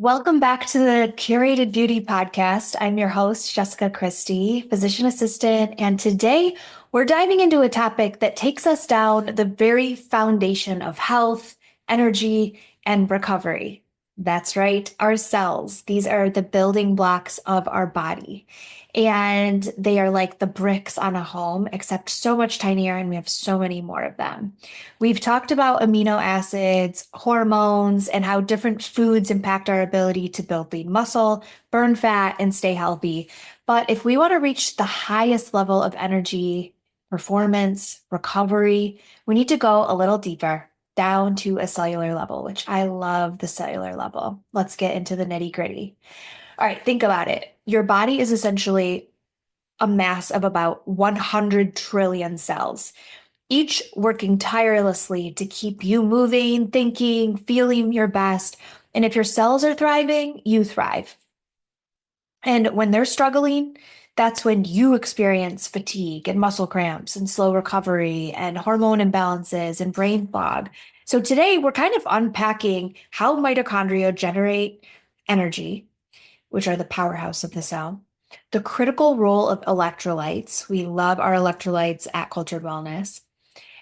Welcome back to the Curated Beauty Podcast. I'm your host, Jessica Christie, physician assistant, and today we're diving into a topic that takes us down the very foundation of health, energy, and recovery. That's right, our cells. These are the building blocks of our body, and they are like the bricks on a home, except so much tinier, and we have so many more of them. We've talked about amino acids, hormones, and how different foods impact our ability to build lean muscle, burn fat, and stay healthy. But if we want to reach the highest level of energy, performance, recovery, we need to go a little deeper, down to a cellular level, which I love the cellular level. Let's get into the nitty-gritty. All right, think about it. Your body is essentially a mass of about 100 trillion cells, each working tirelessly to keep you moving, thinking, feeling your best. And if your cells are thriving, you thrive. And when they're struggling, that's when you experience fatigue and muscle cramps and slow recovery and hormone imbalances and brain fog. So today we're kind of unpacking how mitochondria generate energy, which are the powerhouse of the cell, the critical role of electrolytes. We love our electrolytes at Cultured Wellness,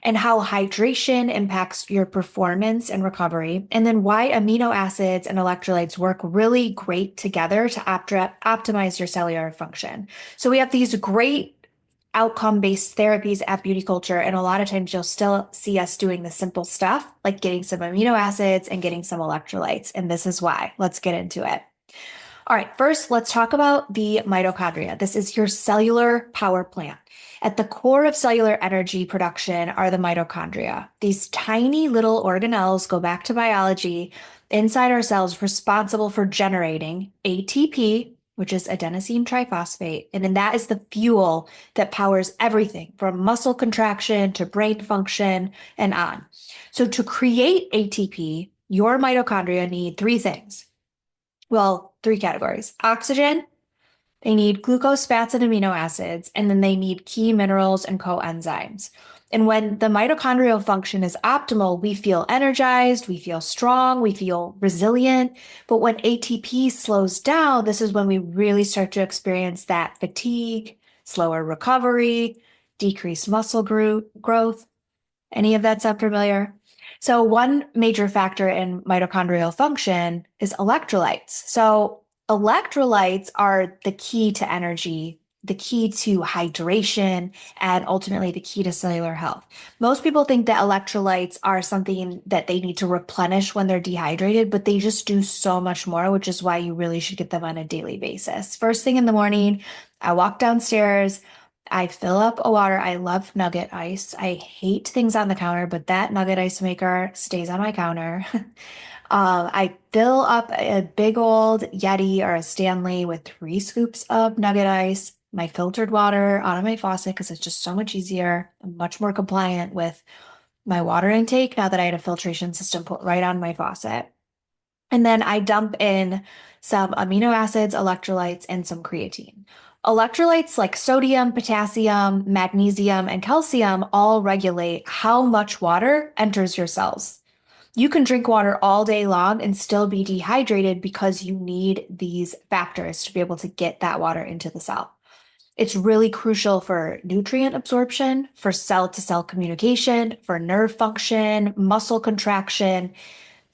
and how hydration impacts your performance and recovery, and then why amino acids and electrolytes work really great together to optimize your cellular function. So we have these great outcome-based therapies at Beauty Culture, and a lot of times you'll still see us doing the simple stuff like getting some amino acids and getting some electrolytes, and this is why. Let's get into it. All right, first, let's talk about the mitochondria. This is your cellular power plant. At the core of cellular energy production are the mitochondria. These tiny little organelles, go back to biology, inside our cells responsible for generating ATP, which is adenosine triphosphate, and then that is the fuel that powers everything from muscle contraction to brain function and on. So to create ATP, your mitochondria need three things. Well, three categories: oxygen, they need glucose, fats, and amino acids, and then they need key minerals and coenzymes. And when the mitochondrial function is optimal, we feel energized, we feel strong, we feel resilient. But when ATP slows down, this is when we really start to experience that fatigue, slower recovery, decreased muscle growth. Any of that sound familiar? So one major factor in mitochondrial function is electrolytes. So electrolytes are the key to energy, the key to hydration, and ultimately the key to cellular health. Most people think that electrolytes are something that they need to replenish when they're dehydrated, but they just do so much more, which is why you really should get them on a daily basis. First thing in the morning, I walk downstairs, I fill up a water. I love nugget ice. I hate things on the counter, but that nugget ice maker stays on my counter. I fill up a big old Yeti or a Stanley with 3 scoops of nugget ice, my filtered water out of my faucet because it's just so much easier. I'm much more compliant with my water intake now that I had a filtration system put right on my faucet. And then I dump in some amino acids, electrolytes, and some creatine. Electrolytes like sodium, potassium, magnesium, and calcium all regulate how much water enters your cells. You can drink water all day long and still be dehydrated because you need these factors to be able to get that water into the cell. It's really crucial for nutrient absorption, for cell-to-cell communication, for nerve function, muscle contraction,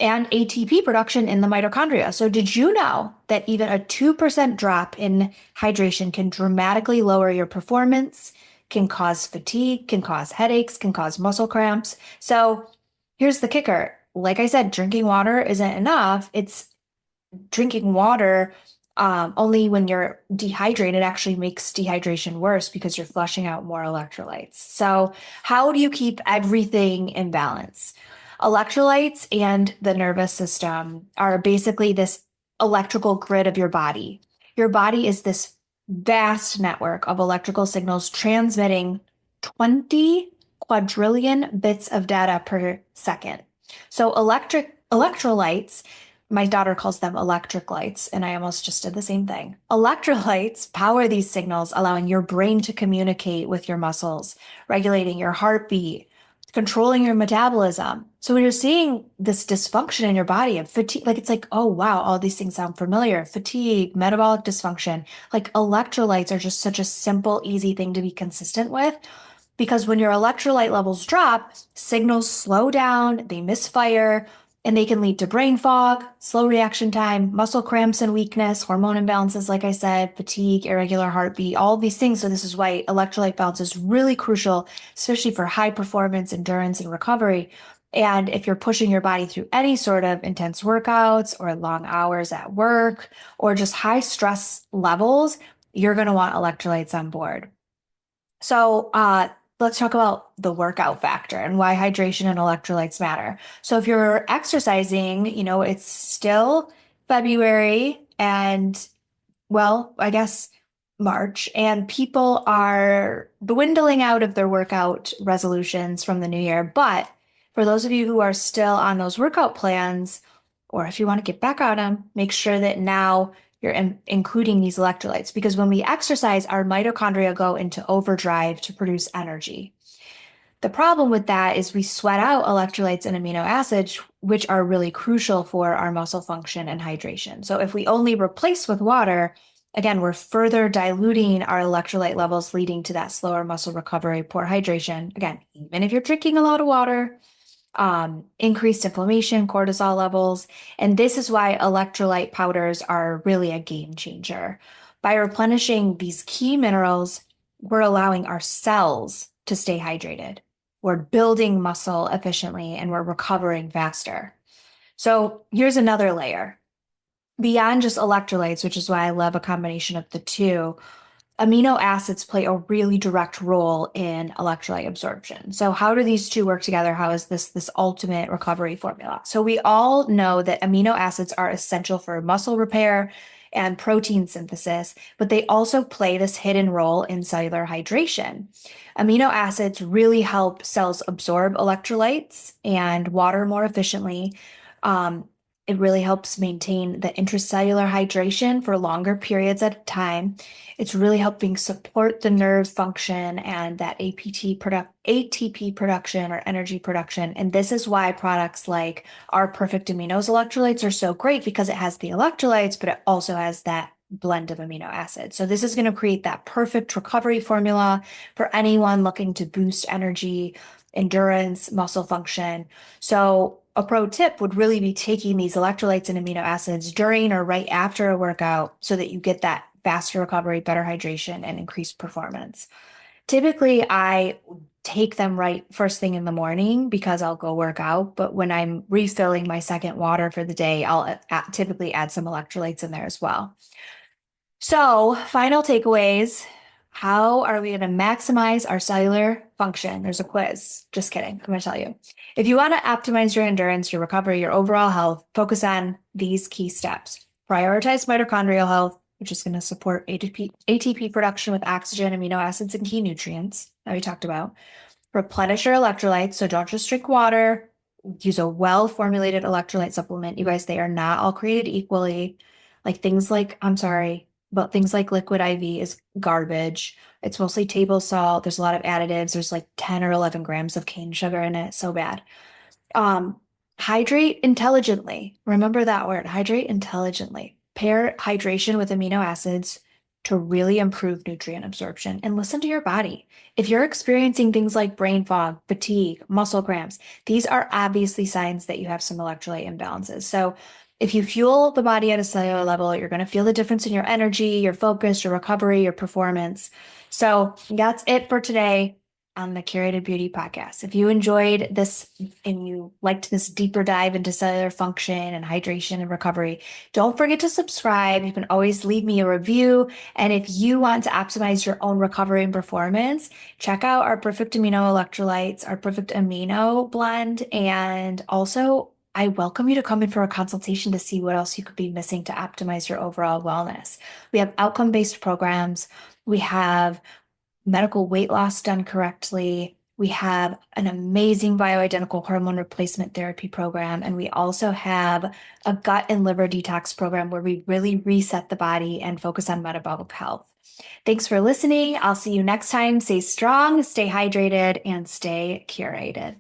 and ATP production in the mitochondria. So did you know that even a 2% drop in hydration can dramatically lower your performance, can cause fatigue, can cause headaches, can cause muscle cramps? So here's the kicker. Like I said, drinking water isn't enough. It's drinking water only when you're dehydrated actually makes dehydration worse because you're flushing out more electrolytes. So how do you keep everything in balance? Electrolytes and the nervous system are basically this electrical grid of your body. Your body is this vast network of electrical signals transmitting 20 quadrillion bits of data per second. So electrolytes, my daughter calls them electric lights, and I almost just did the same thing. Electrolytes power these signals, allowing your brain to communicate with your muscles, regulating your heartbeat, controlling your metabolism. So when you're seeing this dysfunction in your body of fatigue, like it's like, oh wow, all these things sound familiar. Fatigue, metabolic dysfunction, like electrolytes are just such a simple, easy thing to be consistent with. Because when your electrolyte levels drop, signals slow down, they misfire, and they can lead to brain fog, slow reaction time, muscle cramps and weakness, hormone imbalances, like I said, fatigue, irregular heartbeat, all of these things. So this is why electrolyte balance is really crucial, especially for high performance, endurance, and recovery. And if you're pushing your body through any sort of intense workouts or long hours at work or just high stress levels, you're going to want electrolytes on board. So, let's talk about the workout factor and why hydration and electrolytes matter. So, if you're exercising, it's still February and, well, I guess March, and people are dwindling out of their workout resolutions from the new year. But for those of you who are still on those workout plans, or if you want to get back on them, make sure that now you're including these electrolytes because when we exercise, our mitochondria go into overdrive to produce energy. The problem with that is we sweat out electrolytes and amino acids, which are really crucial for our muscle function and hydration. So if we only replace with water, again, we're further diluting our electrolyte levels, leading to that slower muscle recovery, poor hydration. Again, even if you're drinking a lot of water, increased inflammation, cortisol levels. And this is why electrolyte powders are really a game changer. By replenishing these key minerals, we're allowing our cells to stay hydrated. We're building muscle efficiently and we're recovering faster. So here's another layer. Beyond just electrolytes, which is why I love a combination of the two, amino acids play a really direct role in electrolyte absorption. So how do these two work together? How is this ultimate recovery formula? So we all know that amino acids are essential for muscle repair and protein synthesis, but they also play this hidden role in cellular hydration. Amino acids really help cells absorb electrolytes and water more efficiently. It really helps maintain the intracellular hydration for longer periods at a time. It's really helping support the nerve function and that ATP production or energy production. And this is why products like our Perfect Aminos electrolytes are so great because it has the electrolytes, but it also has that blend of amino acids. So this is going to create that perfect recovery formula for anyone looking to boost energy, endurance, muscle function. So a pro tip would really be taking these electrolytes and amino acids during or right after a workout so that you get that faster recovery, better hydration, and increased performance. Typically, I take them right first thing in the morning because I'll go work out. But when I'm refilling my second water for the day, I'll typically add some electrolytes in there as well. So, final takeaways. How are we going to maximize our cellular function? There's a quiz. Just kidding. I'm going to tell you. If you want to optimize your endurance, your recovery, your overall health, focus on these key steps. Prioritize mitochondrial health, which is going to support ATP production with oxygen, amino acids, and key nutrients that we talked about. Replenish your electrolytes. So don't just drink water. Use a well-formulated electrolyte supplement. You guys, they are not all created equally. I'm sorry, but things like liquid IV is garbage. It's mostly table salt. There's a lot of additives. There's like 10 or 11 grams of cane sugar in it. So bad. Hydrate intelligently. Remember that word, hydrate intelligently. Pair hydration with amino acids to really improve nutrient absorption and listen to your body. If you're experiencing things like brain fog, fatigue, muscle cramps, these are obviously signs that you have some electrolyte imbalances. So if you fuel the body at a cellular level, you're going to feel the difference in your energy, your focus, your recovery, your performance. So that's it for today on the Curated Beauty Podcast. If you enjoyed this and you liked this deeper dive into cellular function and hydration and recovery, don't forget to subscribe. You can always leave me a review. And if you want to optimize your own recovery and performance, check out our Perfect Amino electrolytes, our Perfect Amino blend. And also, I welcome you to come in for a consultation to see what else you could be missing to optimize your overall wellness. We have outcome-based programs. We have medical weight loss done correctly, We have an amazing bioidentical hormone replacement therapy program. And we also have a gut and liver detox program where we really reset the body and focus on metabolic health. Thanks for listening. I'll see you next time. Stay strong, stay hydrated, and stay curated.